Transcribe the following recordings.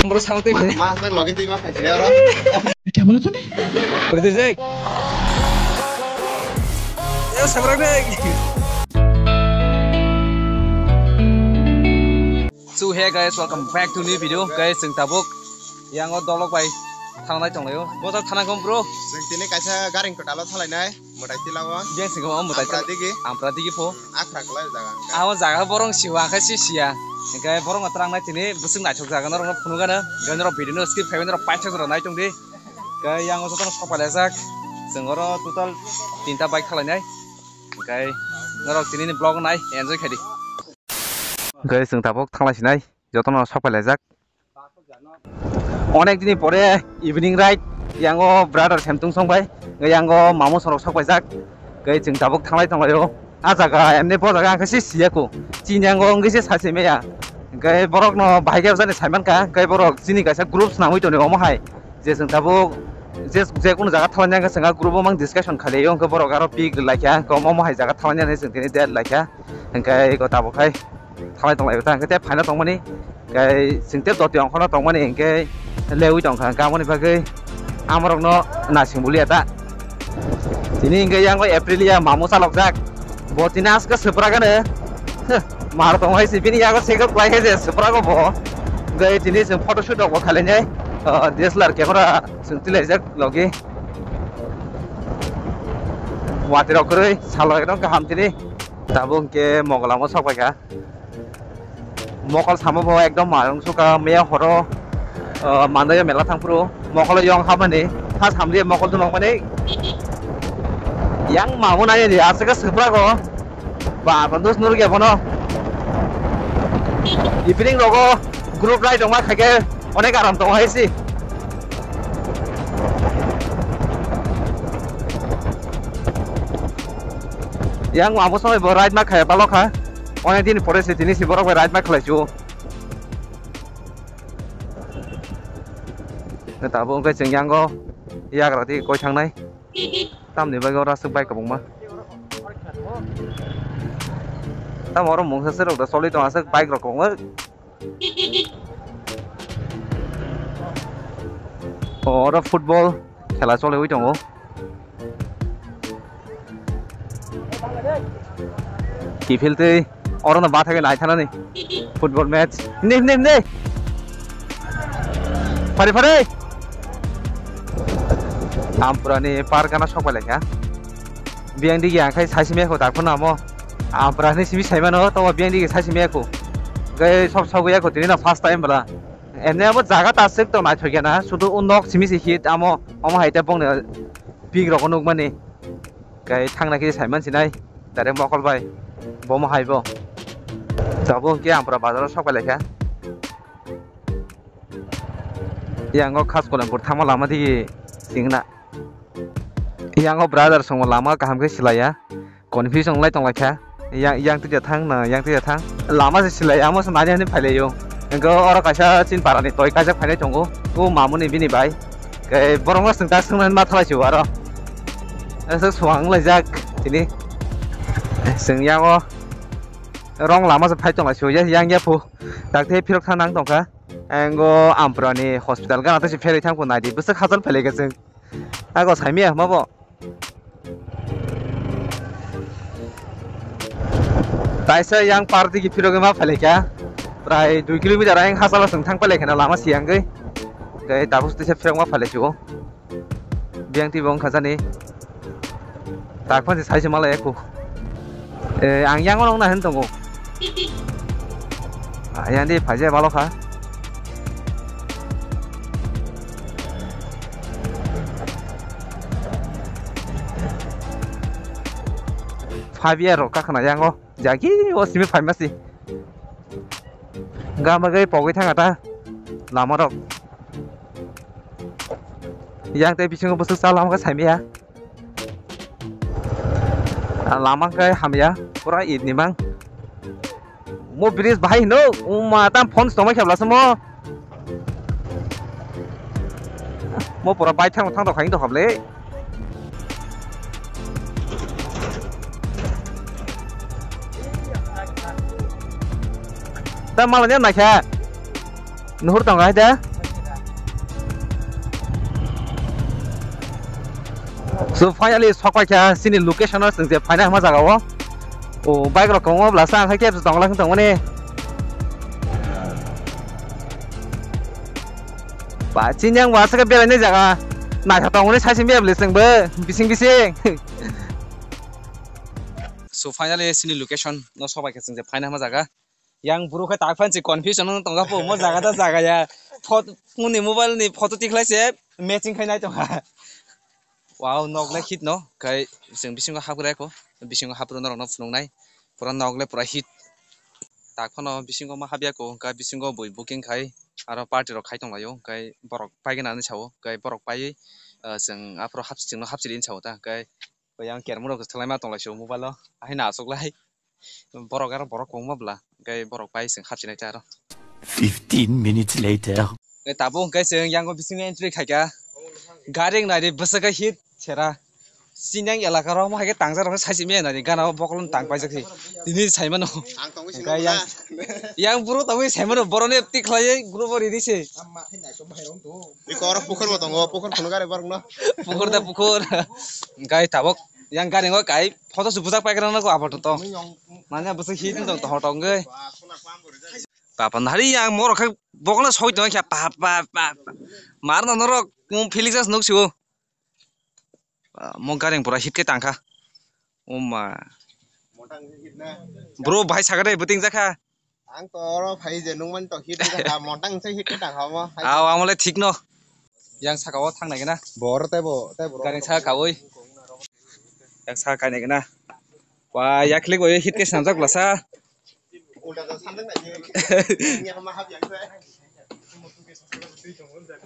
bro sang tuh Mas lagi tuh mas kasih orang. Dia mana tuh nih? berarti sih ya sabar deh. So hey guys, welcome back to new video guys. Sing tabuk yang odolok bay थांनाय दंलायो बजार थानांगौ bro जों दिनै कायसा गारिं कटाल थालायनाय मोदायथि लावा बें सिगाङाव मोदायथि आमफ्रादिगि फो आख्राखलाय जागा आव जागा बरं सिवाखै सिसिया ओंखाय बरं अत्रांनाय दिनै बुसुं नायथक जागोन र फुनुगानो गनर भिडियो स्क्रिप्ट फाइबेन पाइथक र नाय दंदि गाय यांगो जतन सपाले जाक जोंर टोटल 3टा बाइक खालायनाय ओंखाय नर दिनैनि ब्लग नाय एन्जय खायदि गाय जों दाबक थांलायसिनाय जतन सपाले जाक অনেক দিন পরে evening ride Yango brother সেমতুং সংবাই Yango মামু সরক सकबाय जाक गै जों दाबक थांलाय थांलायो आ जागा एमने ब जागा आंखौ सिसियाखौ चिन्यांगो अंगैसे सासे मेया गै बरक न बाइकआव जाने साइमानका गै बरक जिनि गायसा ग्रुप नामै दने अमहाय जे जों दाबक जे कोनो जागा थालायनांगो जोंहा ग्रुपआव मां डिसकाशन खालायो अंखौ बरक आरो पिक लायखा गम अमहाय जागा थालायनानै जों दिनै देट लायखा ओंखाय गो दाबकहाय थालाय थांलायो ता ओंखाय फाइना दंमानि गै जोंते दति अंखना दंमानि ओंखाय lewi dong kan kamu nih bagai amrok no nasi mulia tak ini enggak yang lo Aprilia mamu salok jak buat ini as ke seperakan ya mar tong hai sih ini aku sekap lagi sih seperakan bo gaya ini sem photoshoot aku kalian ya DSLR kamera sentil aja lagi watir aku deh salok itu ke ham sini tabung ke mogalamu sok baga mogol sama bawa ekdom marung suka mea horo 만나요 멜라탕프로 먹을로 영 하면이 한 3리에 먹을도 먹으니 양 마문 아니니 아스가 스프라고 반도스 누르게 보노 이브닝 로고 그룹 라이드 정말 가게 어느 가람 동안 했지 양 마무 소에 뭐 라이드 막 가야 발로카 어느 दिन 포레스 디니시 버럭 라이드 막 클래죠 tao buông cái chừng giang go, ya cái thì coi thằng này, tam thì bây giờ ra sức bay cả bụng mà, tam orang muốn sẽ được solid toàn sức bay cả cũng ấy, đó football, খেলা চলে ওই টঙ্গো, কি খেলতে, ওরা না বাত থাকে নাই থানা নেই, football match, নে, ফারে आमपुरानि पार्काना सकबाय लेखा बियां दिगि आखाय सासे मेखौ दाखो नामो आमपुरानि सिबि साइमानो तो बियां दिगि सासे मेखौ गै सब सगैयाखौ दिनै फार्स्ट टाइम बला एनेबो जागा तासक तो नाय थगेना सुदु उनक सिमिसि हिट आमो अमा हाइता बंनो बिग रक नुगमानि गै थांनाखि साइमान सिनाय डाइरेक्ट मकलबाय बम हाइबो जाबो के आमपुरा बाजाराव सकबाय लेखा यांगो खास कोलमपुर थामा लामा दिगि सिंगना yang brother song lama kaham ke silaya confuse song lai tong lakha yang tu jatang na yang tu jatang lama se silaya amo sananya ni phaileyo engko ora kaisa chin parani toy kaisa phaile tongo ko mamuni bini bai ke borong sengta sengnan ma thalai chu aro asa suang lai jak tini seng yang rong lama se phai tong la chu yang ya pu dak the phirok thang nang tong kha engko amprani hospital ga ta se phele thang ko nai di busak hazal phele ga seng ago saimia mabo ताइसा yang party ki phiroge ma phale kya prai 2 kilometer ang hasala sung thang pale khana lama siang gai gai dabus te se phirong ma phale chu biang ti bong khajani takpan se saise mala eko ang yang ong na hen tongo yang di phaje balo kha Javier ro kakana yango jagi osimi pharmacy gama gai pogai thangata lama rok yang te bisingo busuk sa lama ka saimia lama kai hamya pura id ni mang mo bridge bhai no ma tam phone stoma khebla samo mo pura bai thang to khaing to hoble ta malah nya nakha nuhur tong ga da So finally sokpai kya sini location o sengje final ma jaga o. O bike rok kong bla sang khai kep tong la khang tong mane. Ba chinyang wa sa ka bela ne jaga. Na tha tong ne sai sim bel seng be bising bising. So finally sini location no sokpai kya sengje final ma jaga. Yang buru khai tak fan si confusion nang tong ga po mo jaga ta jaga ya. Photo ni mobile ni photo tiklai se matching khai nai tong ha. Wow, nogle hit no, kai sing bisingo hapre ko, bisingo hapro no no funungnai, pura nogle pura hit. Takhono bisingo ma habya ko, kai bisingo boi booking khai, aro party ro khai tonglayo, kai borok paigena ni chawo, kai borok pai sing apro hapsing no hapsirin chawo ta, kai yang kermo ro thlai ma tongla sho mobile lo, ai na soklai. Borok aro borok kongma bla, kai borok pai sing hapsinai ta ro. 15 minutes later. Kai tabo kai sing yang ko bisingo entry khai ka. Garing nai de basaka hit chera. Sinyang elaka ro ma ke tangja ro saisi me na ni gana bokolon tang pai jakhi tini saimano ang tong sing ga yang buru tawi saimano borone tiklai group ri dise ikor pukhur mo tongo pukhur khunu gare barung no pukur da pukur gai tabok yang garing go kai photo su bujak pai kana ko apato to mane busa hit dong to hotong ge papa nari yang mor kha bokolon soi dong kya pa marna noro kum felix nuk siu mo garing pura hit ke tangkha oma motang hit na bro bhai sagare buting jakha ang toro phai je nungman to hit ka motang se hit ka tang ha mo aw amole thik no yang sakao thangnai gena bor te bo garing sa kawoi yang sa kai nai gena wa ya klik oi hit ke sanjak blasa ulta to sandang na ni ma hab yang se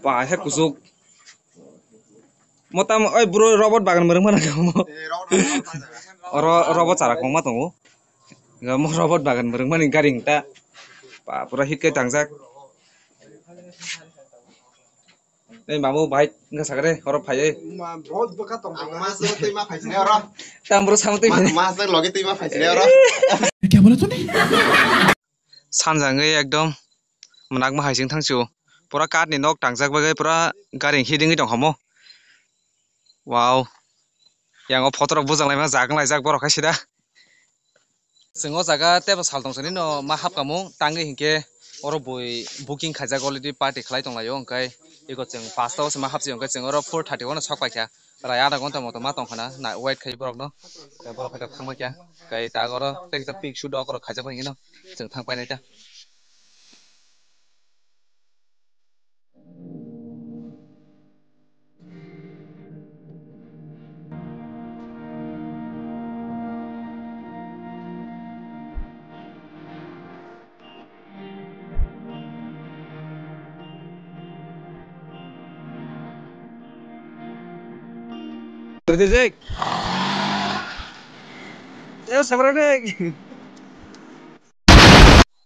pa he kusuk motam oi bro robot bagan mereng mana kamu robot cara koma tongo nggak mau robot bagan mereng mana garing ta pa pura hit ke tangjak mamu baik nggak sagare horop phai ma bahut baka tong ang mas no tui ma phai sine ro tam bro samte mas no loge tui ma phai sine ro क्या बोला तूने? sanjangai ekdom menak ma haising thangsiu pura kat ni nok tangjak bagai pura garing hidingi dong homo wow yang o photo rok bujang lai ma jagang lai jak borok kaisida singo jaga tebo sal tong sani no ma hap kamu tangi hingke oro boi booking khaijak already party khlai tong layo ongkai iko jeng 5 ta ma hapsi ongkai jeng oro 4:30 no sok paikha rai ada gonta moto ma tong khana na wait khai borok no kai borok khai thangma kya kai ta goro tek ta pic shoot ok khaijak bai no jeng thang pai nai ta Terdetek. Yo sabrane.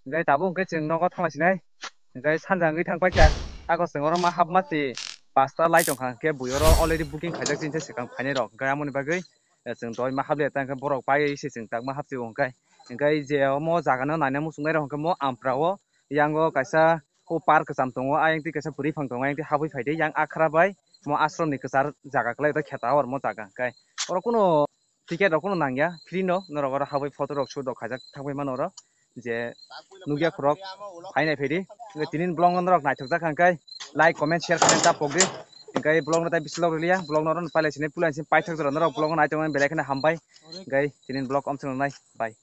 Gai tabung ke jeng nogo thangla sinai. Gai sanjangai thangpai kya. Ako sengoro ma hap mati 5 ta lai tong kha ke buyoro already booking khaijak jinse sekang phainai rok gai amoni bagai jeng doi ma haple tang borok pai se jeng tak ma hapsi ongkai gai je mo jaga no naina musungai rok mo amprao yango kaisa ko park jam tongo ayang ti kaisa puri phang tongo ayang ti habui phaide yang akhra bai mo ashram ni kesar jaga klai ta kheta or mo jaga kai oro kuno ticket rok kuno nangya free no norok oro habui photo rok shoot rok khajak thangbai manoro je nugya khorok phainai phaidi tinin blong rok naithok jak hangkai like comment share khaina ta pogri gai blog na ta bislog rilia blog noron palaisine pulansin paithak jora norok blog na aitongan belai khana hambai gai tinin blog omsong nai bye